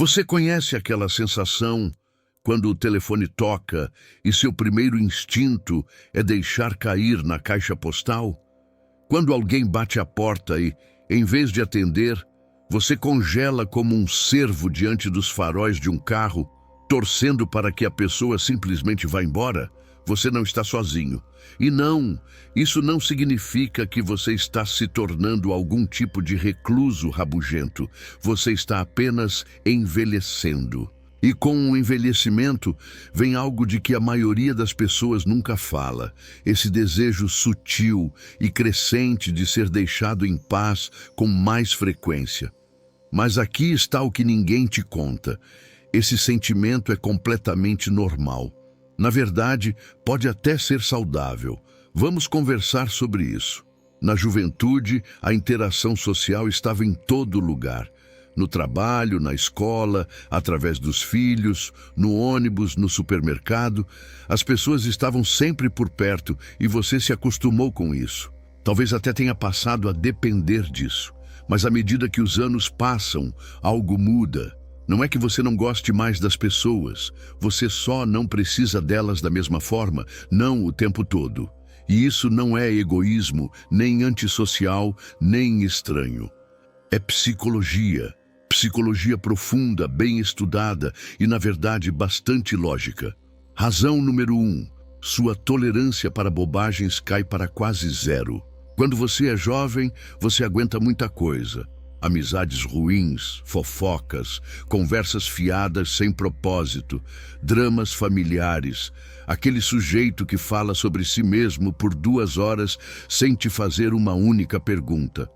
Você conhece aquela sensação quando o telefone toca e seu primeiro instinto é deixar cair na caixa postal? Quando alguém bate à porta e, em vez de atender, você congela como um cervo diante dos faróis de um carro, torcendo para que a pessoa simplesmente vá embora? Você não está sozinho. E não, isso não significa que você está se tornando algum tipo de recluso rabugento. Você está apenas envelhecendo. E com o envelhecimento vem algo de que a maioria das pessoas nunca fala. Esse desejo sutil e crescente de ser deixado em paz com mais frequência. Mas aqui está o que ninguém te conta. Esse sentimento é completamente normal. Na verdade, pode até ser saudável. Vamos conversar sobre isso. Na juventude, a interação social estava em todo lugar. No trabalho, na escola, através dos filhos, no ônibus, no supermercado. As pessoas estavam sempre por perto e você se acostumou com isso. Talvez até tenha passado a depender disso. Mas à medida que os anos passam, algo muda. Não é que você não goste mais das pessoas, você só não precisa delas da mesma forma, não o tempo todo. E isso não é egoísmo, nem antissocial, nem estranho. É psicologia. Psicologia profunda, bem estudada e, na verdade, bastante lógica. Razão número 1. Sua tolerância para bobagens cai para quase zero. Quando você é jovem, você aguenta muita coisa. Amizades ruins, fofocas, conversas fiadas sem propósito, dramas familiares, aquele sujeito que fala sobre si mesmo por 2 horas sem te fazer uma única pergunta.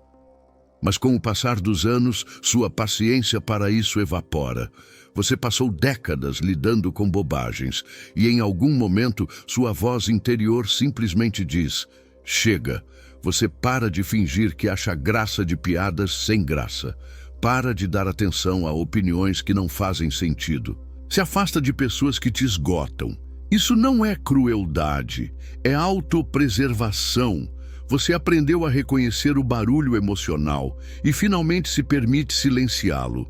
Mas com o passar dos anos, sua paciência para isso evapora. Você passou décadas lidando com bobagens e em algum momento sua voz interior simplesmente diz: chega. Você para de fingir que acha graça de piadas sem graça. Para de dar atenção a opiniões que não fazem sentido. Se afasta de pessoas que te esgotam. Isso não é crueldade, é autopreservação. Você aprendeu a reconhecer o barulho emocional e finalmente se permite silenciá-lo.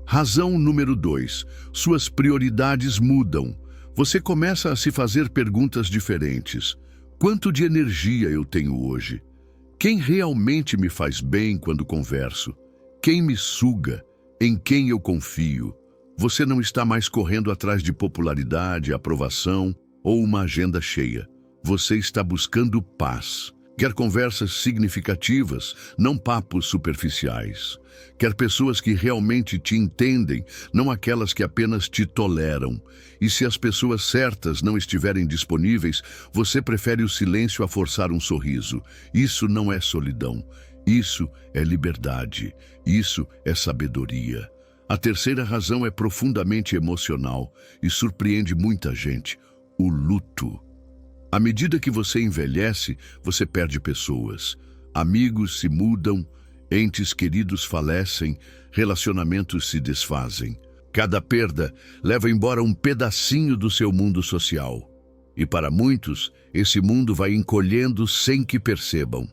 Razão número 2. Suas prioridades mudam. Você começa a se fazer perguntas diferentes. Quanto de energia eu tenho hoje? Quem realmente me faz bem quando converso? Quem me suga? Em quem eu confio? Você não está mais correndo atrás de popularidade, aprovação ou uma agenda cheia. Você está buscando paz. Quer conversas significativas, não papos superficiais. Quer pessoas que realmente te entendem, não aquelas que apenas te toleram. E se as pessoas certas não estiverem disponíveis, você prefere o silêncio a forçar um sorriso. Isso não é solidão. Isso é liberdade. Isso é sabedoria. A terceira razão é profundamente emocional e surpreende muita gente: o luto. À medida que você envelhece, você perde pessoas. Amigos se mudam, entes queridos falecem, relacionamentos se desfazem. Cada perda leva embora um pedacinho do seu mundo social. E para muitos, esse mundo vai encolhendo sem que percebam.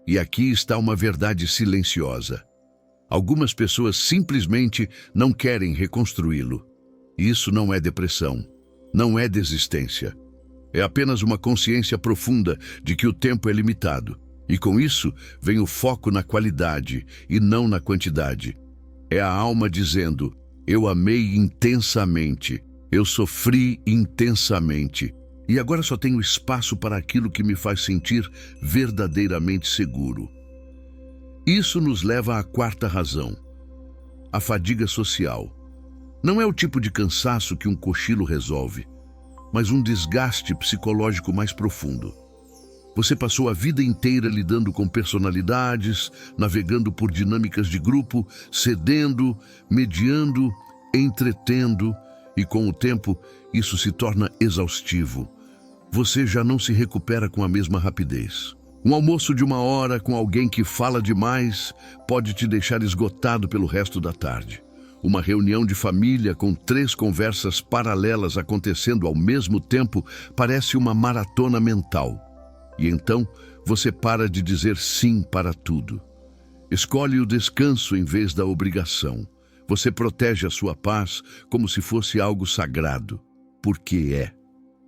E aqui está uma verdade silenciosa. Algumas pessoas simplesmente não querem reconstruí-lo. Isso não é depressão, não é desistência. É apenas uma consciência profunda de que o tempo é limitado. E com isso vem o foco na qualidade e não na quantidade. É a alma dizendo: eu amei intensamente, eu sofri intensamente, e agora só tenho espaço para aquilo que me faz sentir verdadeiramente seguro. Isso nos leva à quarta razão: a fadiga social. Não é o tipo de cansaço que um cochilo resolve, mas um desgaste psicológico mais profundo. Você passou a vida inteira lidando com personalidades, navegando por dinâmicas de grupo, cedendo, mediando, entretendo, e com o tempo isso se torna exaustivo. Você já não se recupera com a mesma rapidez. Um almoço de 1 hora com alguém que fala demais pode te deixar esgotado pelo resto da tarde. Uma reunião de família com 3 conversas paralelas acontecendo ao mesmo tempo parece uma maratona mental. E então você para de dizer sim para tudo. Escolhe o descanso em vez da obrigação. Você protege a sua paz como se fosse algo sagrado, porque é.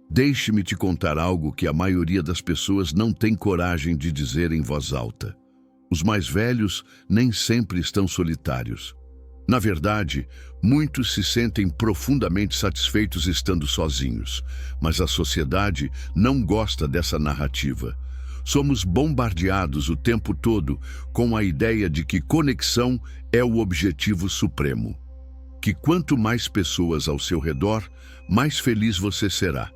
Deixe-me te contar algo que a maioria das pessoas não tem coragem de dizer em voz alta. Os mais velhos nem sempre estão solitários. Na verdade, muitos se sentem profundamente satisfeitos estando sozinhos, mas a sociedade não gosta dessa narrativa. Somos bombardeados o tempo todo com a ideia de que conexão é o objetivo supremo. Que quanto mais pessoas ao seu redor, mais feliz você será.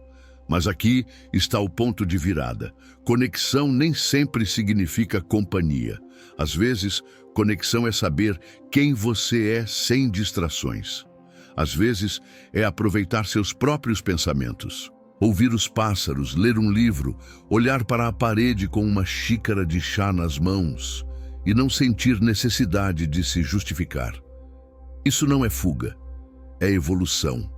Mas aqui está o ponto de virada. Conexão nem sempre significa companhia. Às vezes, conexão é saber quem você é sem distrações. Às vezes, é aproveitar seus próprios pensamentos. Ouvir os pássaros, ler um livro, olhar para a parede com uma xícara de chá nas mãos e não sentir necessidade de se justificar. Isso não é fuga, é evolução.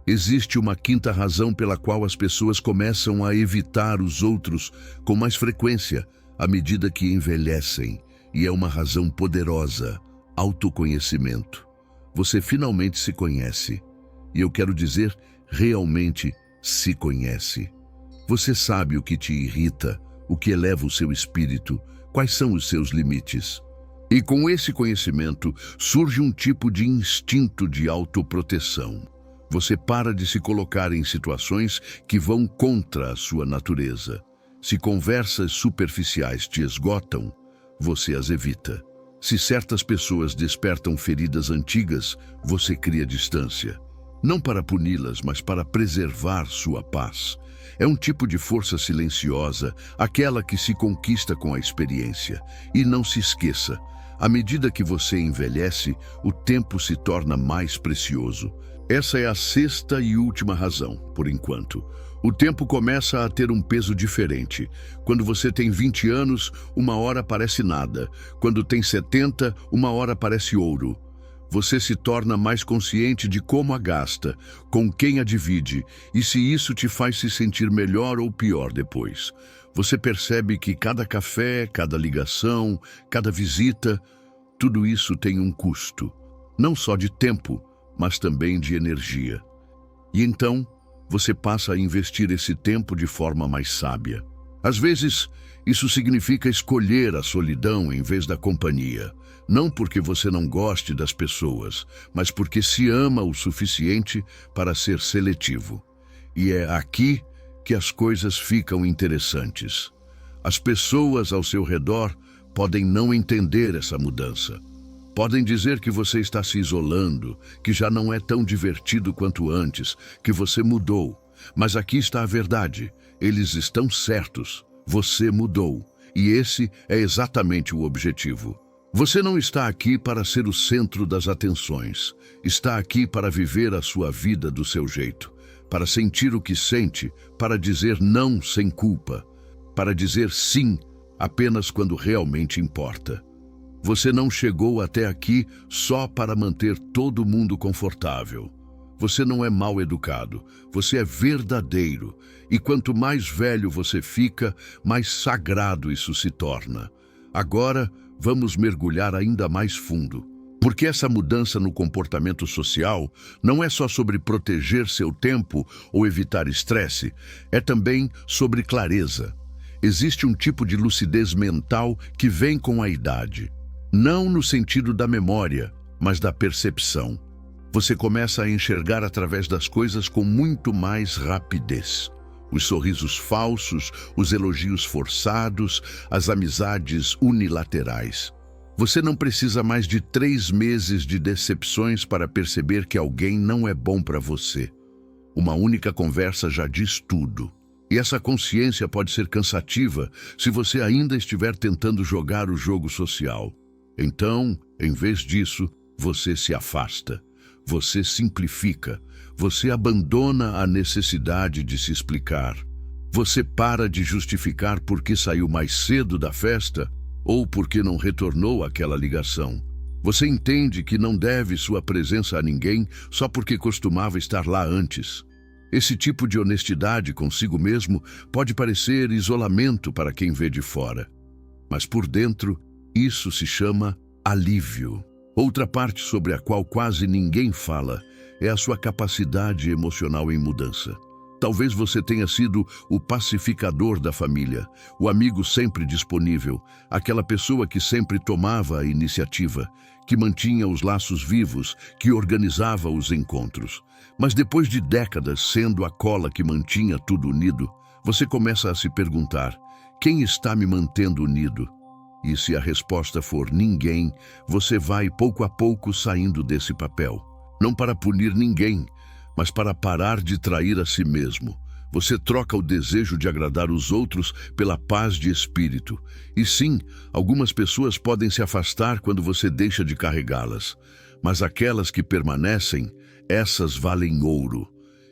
Existe uma quinta razão pela qual as pessoas começam a evitar os outros com mais frequência à medida que envelhecem, e é uma razão poderosa: autoconhecimento. Você finalmente se conhece, e eu quero dizer, realmente se conhece. Você sabe o que te irrita, o que eleva o seu espírito, quais são os seus limites. E com esse conhecimento surge um tipo de instinto de autoproteção. Você para de se colocar em situações que vão contra a sua natureza. Se conversas superficiais te esgotam, você as evita. Se certas pessoas despertam feridas antigas, você cria distância. Não para puni-las, mas para preservar sua paz. É um tipo de força silenciosa, aquela que se conquista com a experiência. E não se esqueça, à medida que você envelhece, o tempo se torna mais precioso. Essa é a sexta e última razão, por enquanto. O tempo começa a ter um peso diferente. Quando você tem 20 anos, uma hora parece nada. Quando tem 70, uma hora parece ouro. Você se torna mais consciente de como a gasta, com quem a divide, e se isso te faz se sentir melhor ou pior depois. Você percebe que cada café, cada ligação, cada visita, tudo isso tem um custo. Não só de tempo, mas também de energia. E então, você passa a investir esse tempo de forma mais sábia. Às vezes, isso significa escolher a solidão em vez da companhia. Não porque você não goste das pessoas, mas porque se ama o suficiente para ser seletivo. E é aqui que as coisas ficam interessantes. As pessoas ao seu redor podem não entender essa mudança. Podem dizer que você está se isolando, que já não é tão divertido quanto antes, que você mudou. Mas aqui está a verdade. Eles estão certos. Você mudou. E esse é exatamente o objetivo. Você não está aqui para ser o centro das atenções. Está aqui para viver a sua vida do seu jeito. Para sentir o que sente, para dizer não sem culpa. Para dizer sim apenas quando realmente importa. Você não chegou até aqui só para manter todo mundo confortável. Você não é mal educado, você é verdadeiro. E quanto mais velho você fica, mais sagrado isso se torna. Agora, vamos mergulhar ainda mais fundo. Porque essa mudança no comportamento social não é só sobre proteger seu tempo ou evitar estresse, é também sobre clareza. Existe um tipo de lucidez mental que vem com a idade. Não no sentido da memória, mas da percepção. Você começa a enxergar através das coisas com muito mais rapidez. Os sorrisos falsos, os elogios forçados, as amizades unilaterais. Você não precisa mais de 3 meses de decepções para perceber que alguém não é bom para você. Uma única conversa já diz tudo. E essa consciência pode ser cansativa se você ainda estiver tentando jogar o jogo social. Então, em vez disso, você se afasta, você simplifica, você abandona a necessidade de se explicar. Você para de justificar por que saiu mais cedo da festa ou porque não retornou àquela ligação. Você entende que não deve sua presença a ninguém só porque costumava estar lá antes. Esse tipo de honestidade consigo mesmo pode parecer isolamento para quem vê de fora, mas por dentro, isso se chama alívio. Outra parte sobre a qual quase ninguém fala é a sua capacidade emocional em mudança. Talvez você tenha sido o pacificador da família, o amigo sempre disponível, aquela pessoa que sempre tomava a iniciativa, que mantinha os laços vivos, que organizava os encontros. Mas depois de décadas sendo a cola que mantinha tudo unido, você começa a se perguntar: quem está me mantendo unido? E se a resposta for ninguém, você vai pouco a pouco saindo desse papel. Não para punir ninguém, mas para parar de trair a si mesmo. Você troca o desejo de agradar os outros pela paz de espírito. E sim, algumas pessoas podem se afastar quando você deixa de carregá-las. Mas aquelas que permanecem, essas valem ouro.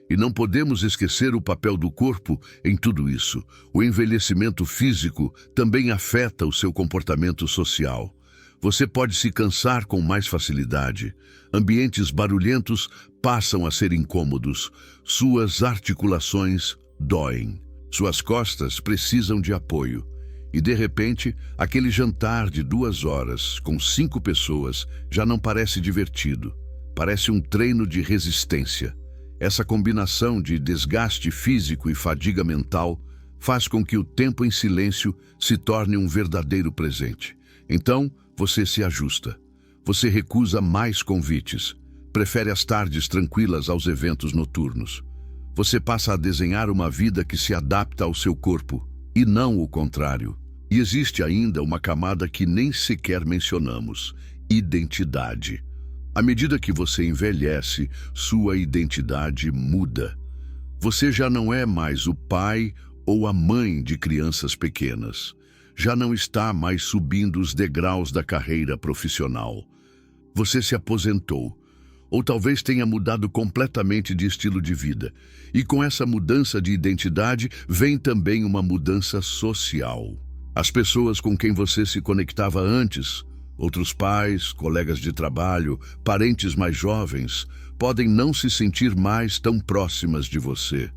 E não podemos esquecer o papel do corpo em tudo isso. O envelhecimento físico também afeta o seu comportamento social. Você pode se cansar com mais facilidade. Ambientes barulhentos passam a ser incômodos. Suas articulações doem. Suas costas precisam de apoio. E de repente, aquele jantar de 2 horas com 5 pessoas já não parece divertido. Parece um treino de resistência. Essa combinação de desgaste físico e fadiga mental faz com que o tempo em silêncio se torne um verdadeiro presente. Então, você se ajusta. Você recusa mais convites. Prefere as tardes tranquilas aos eventos noturnos. Você passa a desenhar uma vida que se adapta ao seu corpo, e não o contrário. E existe ainda uma camada que nem sequer mencionamos: identidade. À medida que você envelhece, sua identidade muda. Você já não é mais o pai ou a mãe de crianças pequenas. Já não está mais subindo os degraus da carreira profissional. Você se aposentou, ou talvez tenha mudado completamente de estilo de vida. E com essa mudança de identidade vem também uma mudança social. As pessoas com quem você se conectava antes, outros pais, colegas de trabalho, parentes mais jovens, podem não se sentir mais tão próximas de você.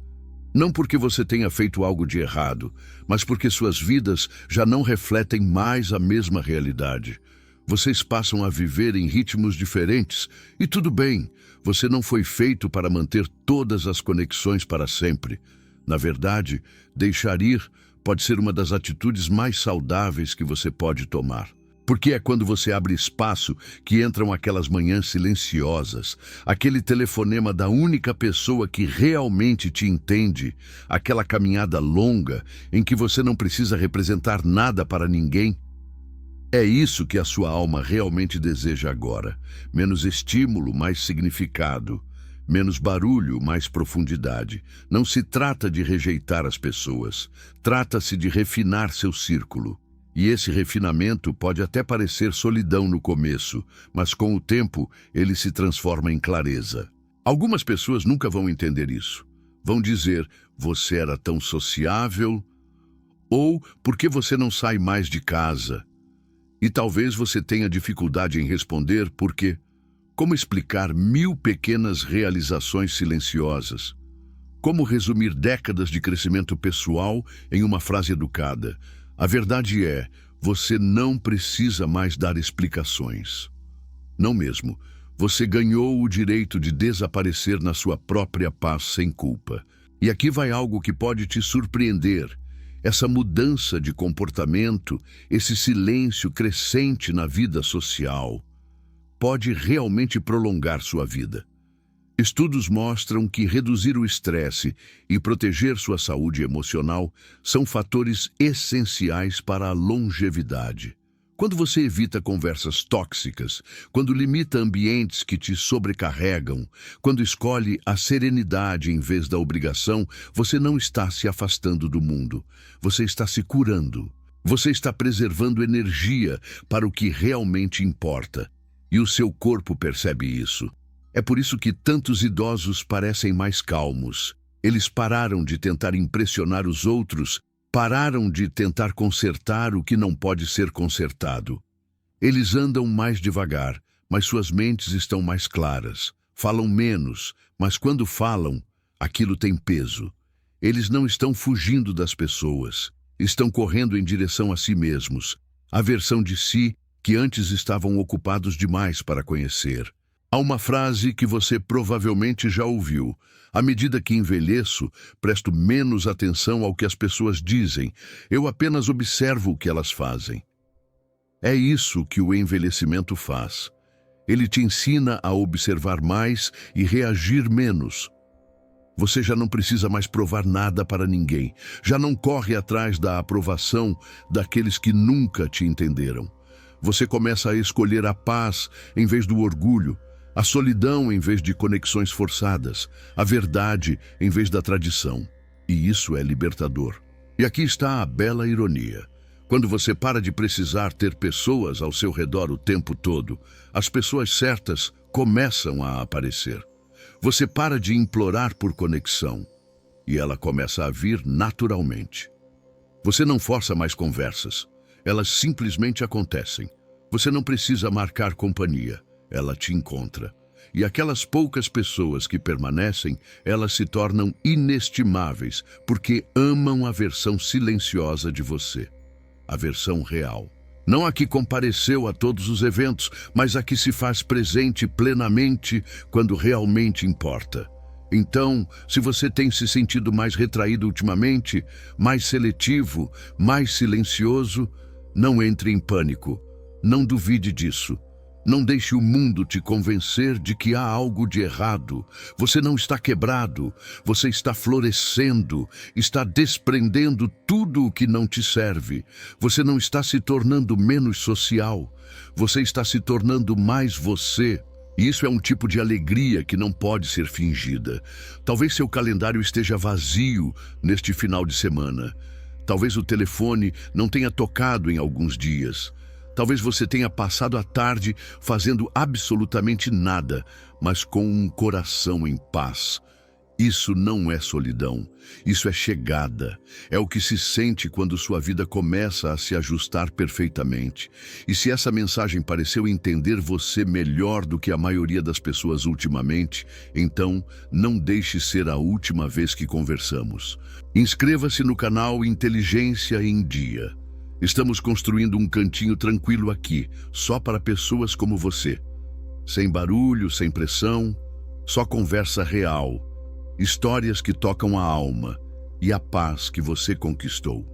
Não porque você tenha feito algo de errado, mas porque suas vidas já não refletem mais a mesma realidade. Vocês passam a viver em ritmos diferentes, e tudo bem, você não foi feito para manter todas as conexões para sempre. Na verdade, deixar ir pode ser uma das atitudes mais saudáveis que você pode tomar. Porque é quando você abre espaço que entram aquelas manhãs silenciosas, aquele telefonema da única pessoa que realmente te entende, aquela caminhada longa em que você não precisa representar nada para ninguém. É isso que a sua alma realmente deseja agora. Menos estímulo, mais significado. Menos barulho, mais profundidade. Não se trata de rejeitar as pessoas. Trata-se de refinar seu círculo. E esse refinamento pode até parecer solidão no começo, mas com o tempo ele se transforma em clareza. Algumas pessoas nunca vão entender isso. Vão dizer: você era tão sociável, ou por que você não sai mais de casa? E talvez você tenha dificuldade em responder porque como explicar 1000 pequenas realizações silenciosas? Como resumir décadas de crescimento pessoal em uma frase educada? A verdade é, você não precisa mais dar explicações. Não mesmo. Você ganhou o direito de desaparecer na sua própria paz sem culpa. E aqui vai algo que pode te surpreender. Essa mudança de comportamento, esse silêncio crescente na vida social, pode realmente prolongar sua vida. Estudos mostram que reduzir o estresse e proteger sua saúde emocional são fatores essenciais para a longevidade. Quando você evita conversas tóxicas, quando limita ambientes que te sobrecarregam, quando escolhe a serenidade em vez da obrigação, você não está se afastando do mundo, você está se curando. Você está preservando energia para o que realmente importa, e o seu corpo percebe isso. É por isso que tantos idosos parecem mais calmos. Eles pararam de tentar impressionar os outros, pararam de tentar consertar o que não pode ser consertado. Eles andam mais devagar, mas suas mentes estão mais claras. Falam menos, mas quando falam, aquilo tem peso. Eles não estão fugindo das pessoas, estão correndo em direção a si mesmos, a versão de si que antes estavam ocupados demais para conhecer. Há uma frase que você provavelmente já ouviu: à medida que envelheço, presto menos atenção ao que as pessoas dizem, eu apenas observo o que elas fazem. É isso que o envelhecimento faz. Ele te ensina a observar mais e reagir menos. Você já não precisa mais provar nada para ninguém, já não corre atrás da aprovação daqueles que nunca te entenderam. Você começa a escolher a paz em vez do orgulho, a solidão em vez de conexões forçadas, a verdade em vez da tradição. E isso é libertador. E aqui está a bela ironia. Quando você para de precisar ter pessoas ao seu redor o tempo todo, as pessoas certas começam a aparecer. Você para de implorar por conexão e ela começa a vir naturalmente. Você não força mais conversas, elas simplesmente acontecem. Você não precisa marcar companhia, ela te encontra. E aquelas poucas pessoas que permanecem, elas se tornam inestimáveis porque amam a versão silenciosa de você, a versão real. Não a que compareceu a todos os eventos, mas a que se faz presente plenamente quando realmente importa. Então, se você tem se sentido mais retraído ultimamente, mais seletivo, mais silencioso, não entre em pânico. Não duvide disso. Não deixe o mundo te convencer de que há algo de errado. Você não está quebrado, você está florescendo, está desprendendo tudo o que não te serve. Você não está se tornando menos social, você está se tornando mais você. E isso é um tipo de alegria que não pode ser fingida. Talvez seu calendário esteja vazio neste final de semana. Talvez o telefone não tenha tocado em alguns dias. Talvez você tenha passado a tarde fazendo absolutamente nada, mas com um coração em paz. Isso não é solidão, isso é chegada. É o que se sente quando sua vida começa a se ajustar perfeitamente. E se essa mensagem pareceu entender você melhor do que a maioria das pessoas ultimamente, então não deixe ser a última vez que conversamos. Inscreva-se no canal Inteligência em Dia. Estamos construindo um cantinho tranquilo aqui, só para pessoas como você. Sem barulho, sem pressão, só conversa real. Histórias que tocam a alma e a paz que você conquistou.